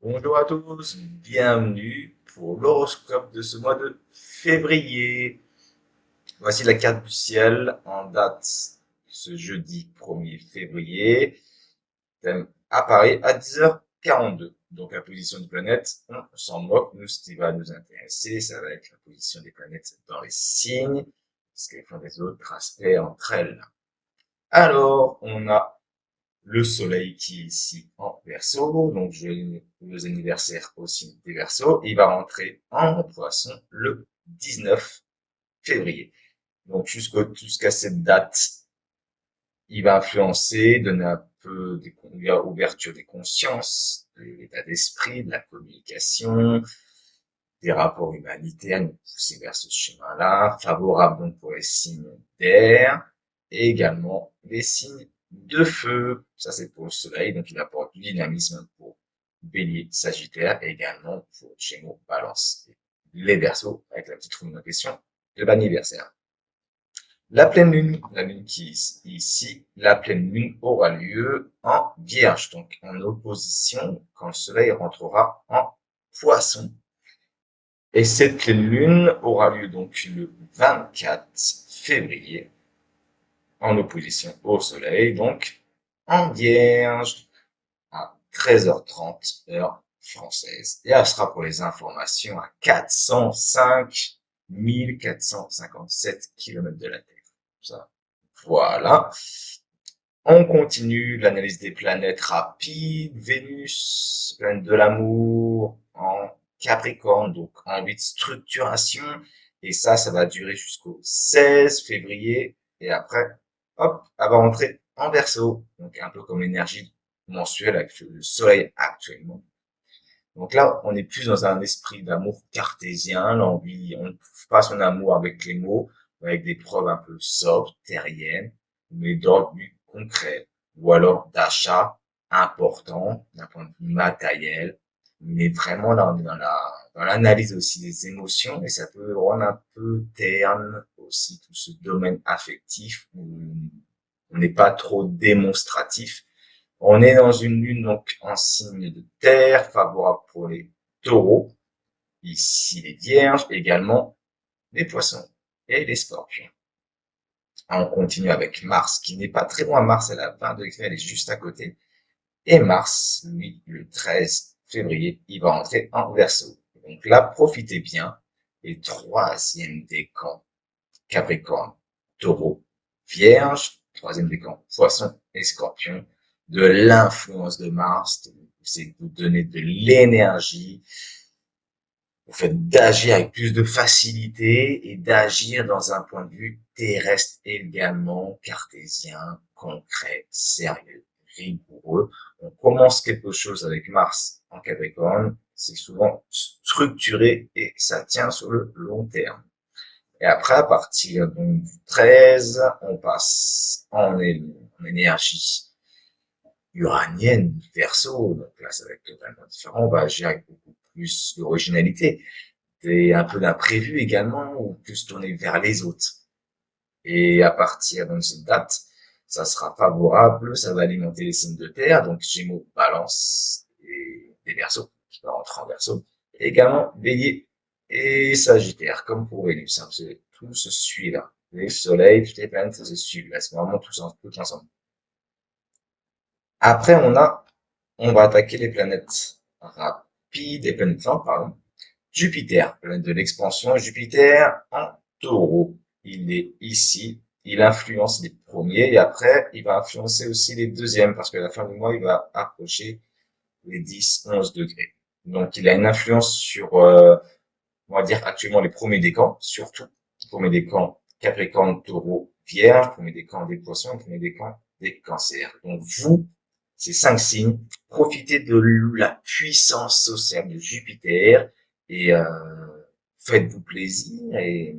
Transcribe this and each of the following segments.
Bonjour à tous, bienvenue pour l'horoscope de ce mois de février. Voici la carte du ciel en date ce jeudi 1er février. Thème à Paris à 10h42. Donc la position des planètes, on s'en moque. Nous, ce qui va nous intéresser, ça va être la position des planètes dans les signes, parce qu'elles font des autres aspects entre elles. Alors, on a le soleil qui est ici en Verseau, donc joyeux anniversaire au signe des Verseaux. Il va rentrer en Poisson le 19 février. Donc jusqu'à cette date, il va influencer, donner un peu ouverture des consciences, de l'état d'esprit, de la communication, des rapports humanitaires, nous pousser vers ce chemin-là, favorable donc pour les signes d'air, et également les signes de feu. Ça, c'est pour le soleil, donc il apporte du dynamisme pour bélier, sagittaire, et également pour gémeaux, balance, les versos, avec la petite roue de question de l'anniversaire. La pleine lune, la lune qui est ici, la pleine lune aura lieu en vierge, donc en opposition quand le soleil rentrera en poisson. Et cette pleine lune aura lieu donc le 24 février, en opposition au soleil, donc en vierge, à 13h30, heure française. Et elle sera pour les informations à 405 457 km de la Terre. Ça. Voilà. On continue l'analyse des planètes rapides. Vénus, planète de l'amour, en Capricorne, donc envie de structuration. Et ça va durer jusqu'au 16 février. Et après, hop, elle va rentrer en Verseau. Donc un peu comme l'énergie mensuelle avec le soleil actuellement. Donc là, on est plus dans un esprit d'amour cartésien, l'envie, on ne trouve pas son amour avec les mots, mais avec des preuves un peu sobres, terriennes, mais d'ordre plus concret, ou alors d'achat important, d'un point de vue matériel, mais vraiment là, on est dans l'analyse aussi des émotions, et ça peut rendre un peu terne aussi tout ce domaine affectif où on n'est pas trop démonstratif. On est dans une lune donc en signe de terre, favorable pour les taureaux, ici les vierges, également les poissons et les scorpions. On continue avec Mars, qui n'est pas très loin. Mars, elle a 20 degrés, elle est juste à côté. Et Mars, lui, le 13 février, il va entrer en Verseau. Donc là, profitez bien. Et troisième décan, Capricorne, Taureau, Vierge, troisième décan, Poisson et Scorpion, de l'influence de Mars, c'est de vous donner de l'énergie, vous faites d'agir avec plus de facilité et d'agir dans un point de vue terrestre également, cartésien, concret, sérieux, rigoureux. On commence quelque chose avec Mars en Capricorne, c'est souvent structuré et ça tient sur le long terme. Et après, à partir donc, du 13, on passe en énergie uranienne, Verseau. Donc là, ça va être totalement différent. On va agir avec beaucoup plus d'originalité et un peu d'imprévu également, ou plus tourner vers les autres. Et à partir de cette date, ça sera favorable, ça va alimenter les signes de terre, donc Gémeaux, Balance et des Verseaux, qui va rentrer en Verseau. Et également Bélier et Sagittaire, comme pour Vénus. Hein, tout se suit là. Le Soleil, toutes les planètes se suivent là. C'est vraiment tout ensemble. Après, on va attaquer les planètes rapides, les planètes lentes, pardon. Jupiter, planète de l'expansion. Jupiter en taureau. Il est ici. Il influence les premiers et après, il va influencer aussi les deuxièmes parce qu'à la fin du mois, il va approcher les 10-11 degrés. Donc, il a une influence sur, on va dire actuellement les premiers décans, surtout. Premier décan, Capricorne, Taureau, Vierge. Premier décan des Poissons, premier décan des Cancers. Donc, vous, ces 5 signes, profitez de la puissance sociale de Jupiter et faites-vous plaisir et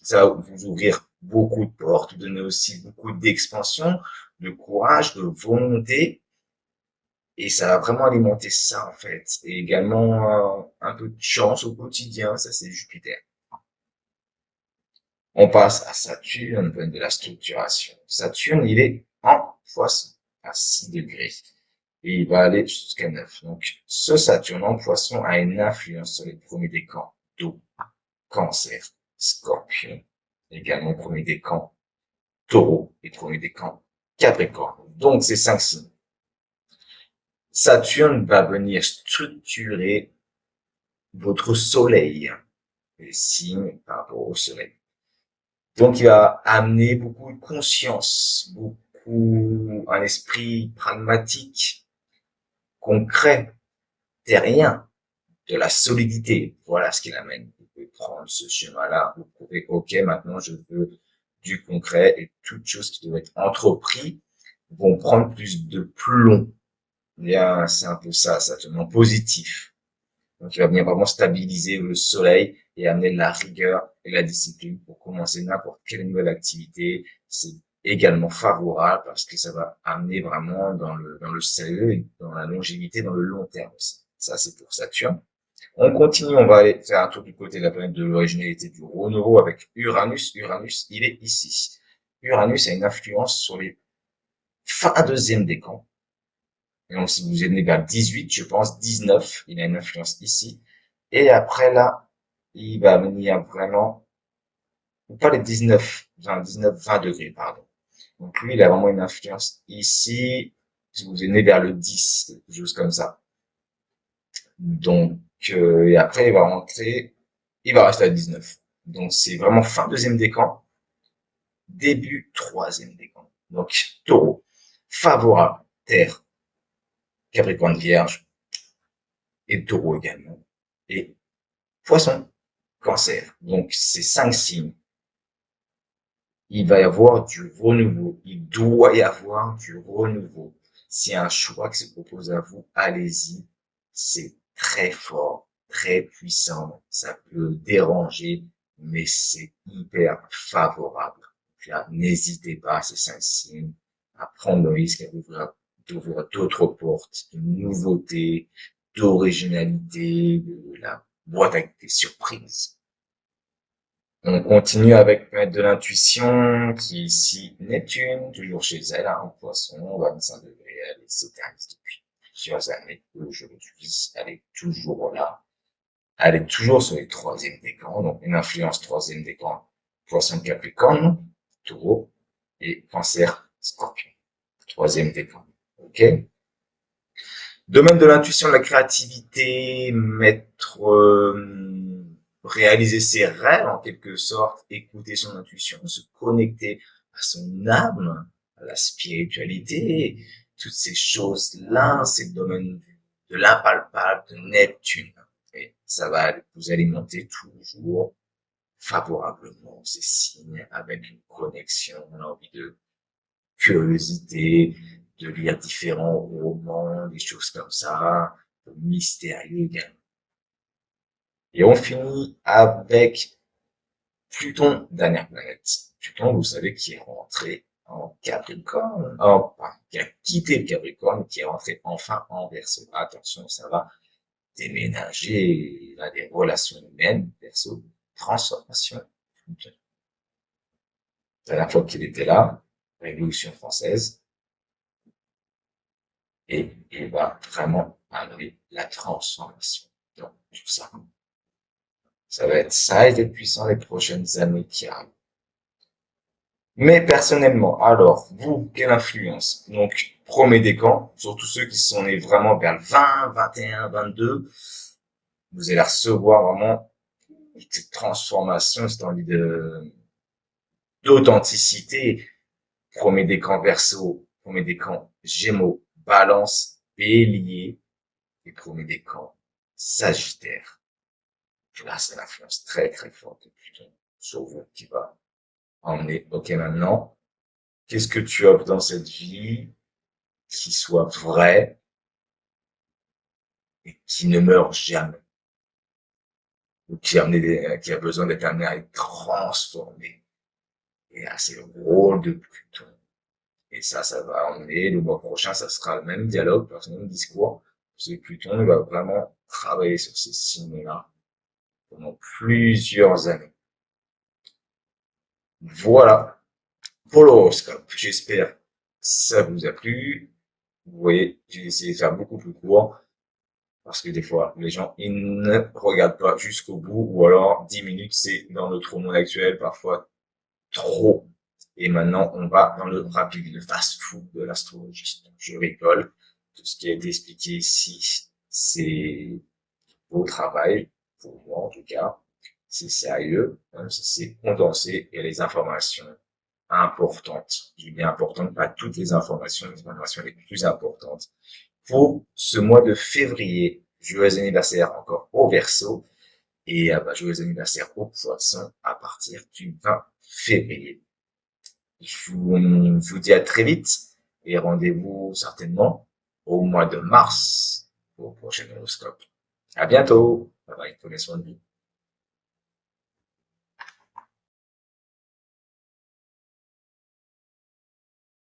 ça va vous ouvrir beaucoup de portes, vous donner aussi beaucoup d'expansion, de courage, de volonté et ça va vraiment alimenter ça en fait. Et également un peu de chance au quotidien, ça c'est Jupiter. On passe à Saturne, de la structuration. Saturne, il est en Poisson à 6 degrés. et il va aller jusqu'à 9. Donc, ce Saturne en Poisson a une influence sur les premiers décans d'eau, Cancer, Scorpion, également premier décan Taureau et premier décan Capricorne. Donc, ces 5 signes. Saturne va venir structurer votre soleil, les signes par rapport au soleil. Donc, il va amener beaucoup de conscience, beaucoup un esprit pragmatique, concret, terrien, de la solidité. Voilà ce qu'il amène. Vous pouvez prendre ce chemin-là, vous pouvez, ok, maintenant je veux du concret et toutes choses qui doivent être entreprises vont prendre plus de plomb. C'est un peu ça, Saturne positif. Donc, il va venir vraiment stabiliser le soleil et amener de la rigueur et de la discipline pour commencer n'importe quelle nouvelle activité. C'est également favorable parce que ça va amener vraiment dans le sérieux et dans la longévité, dans le long terme aussi. Ça, c'est pour Saturne. On continue, on va aller faire un tour du côté de la planète de l'originalité du renouveau avec Uranus. Uranus, il est ici. Uranus a une influence sur les fins deuxième décan. Et donc, si vous êtes né vers 18, je pense 19, il a une influence ici. Et après, là, il va venir vraiment, ou pas les 19, 20, 19, 20 degrés, pardon. Donc, lui, il a vraiment une influence ici. Si vous êtes né vers le 10, quelque chose comme ça. Donc, et après, il va rentrer, il va rester à 19. Donc, c'est vraiment fin deuxième décan, début troisième décan. Donc, taureau, favorable, terre, capricorne vierge, et taureau également. Et poisson, cancer. Donc, ces 5 signes, il va y avoir du renouveau. Il doit y avoir du renouveau. C'est un choix qui se propose à vous, allez-y. C'est très fort, très puissant. Ça peut déranger, mais c'est hyper favorable. Donc là, n'hésitez pas, ces 5 signes, à prendre le risque d'ouvrir d'autres portes, de nouveautés, d'originalité, de la boîte avec des surprises. On continue avec de l'intuition, qui est ici Neptune, toujours chez elle, en poisson, 25 degrés, elle s'éternise depuis plusieurs années. Aujourd'hui, elle est toujours là. Elle est toujours sur les troisièmes décans, donc une influence troisième décan, poisson Capricorne, taureau, et cancer, scorpion. Troisième décan. OK? Domaine de l'intuition, de la créativité, réaliser ses rêves en quelque sorte, écouter son intuition, se connecter à son âme, à la spiritualité, toutes ces choses-là, c'est le domaine de l'impalpable, de Neptune. Et ça va vous alimenter toujours favorablement ces signes avec une connexion, on a envie de curiosité, de lire différents romans, des choses comme ça, mystérieux également. Et on finit avec Pluton, dernière planète. Pluton, vous savez, qui est rentré en Capricorne, enfin, qui a quitté le Capricorne, qui est rentré enfin en Verseau. Attention, ça va déménager, il a des relations humaines, Verseau, transformation. La dernière fois qu'il était là, Révolution française, et il va vraiment amener la transformation dans tout ça. Ça va être ça et être puissant les prochaines années qui arrivent. Mais personnellement, alors, vous, quelle influence? Donc, premier décan, surtout ceux qui sont nés vraiment vers le 20, 21, 22, vous allez recevoir vraiment cette transformation, cette envie d'authenticité. Premier décan Verseau, premier décan Gémeaux, Balance, Bélier, et premier décan Sagittaire. Là, c'est l'influence très très forte de Pluton sur vous qui va emmener, ok, maintenant, qu'est-ce que tu offres dans cette vie qui soit vrai et qui ne meurt jamais, ou qui a besoin d'être amené à être transformé. Et là, c'est le rôle de Pluton. Et ça va emmener, le mois prochain, ça sera le même dialogue, le même discours. Parce que Pluton, il va vraiment travailler sur ces signes-là pendant plusieurs années. Voilà pour l'horoscope. J'espère que ça vous a plu. Vous voyez, j'ai essayé de faire beaucoup plus court parce que des fois, les gens, ils ne regardent pas jusqu'au bout ou alors 10 minutes, c'est dans notre monde actuel parfois trop. Et maintenant, on va dans le rapide, le fast-food de l'astrologie. Je rigole. Tout ce qui a été expliqué ici, c'est au travail, pour moi en tout cas. C'est sérieux, hein, c'est condensé et les informations importantes. Je dis bien importantes, pas toutes les informations les plus importantes. Pour ce mois de février, joyeux anniversaire encore au Verseau et joyeux anniversaire au Poisson à partir du 20 février. Je vous dis à très vite et rendez-vous certainement au mois de mars pour le prochain horoscope. À bientôt. Bye bye. Prenez soin de vous.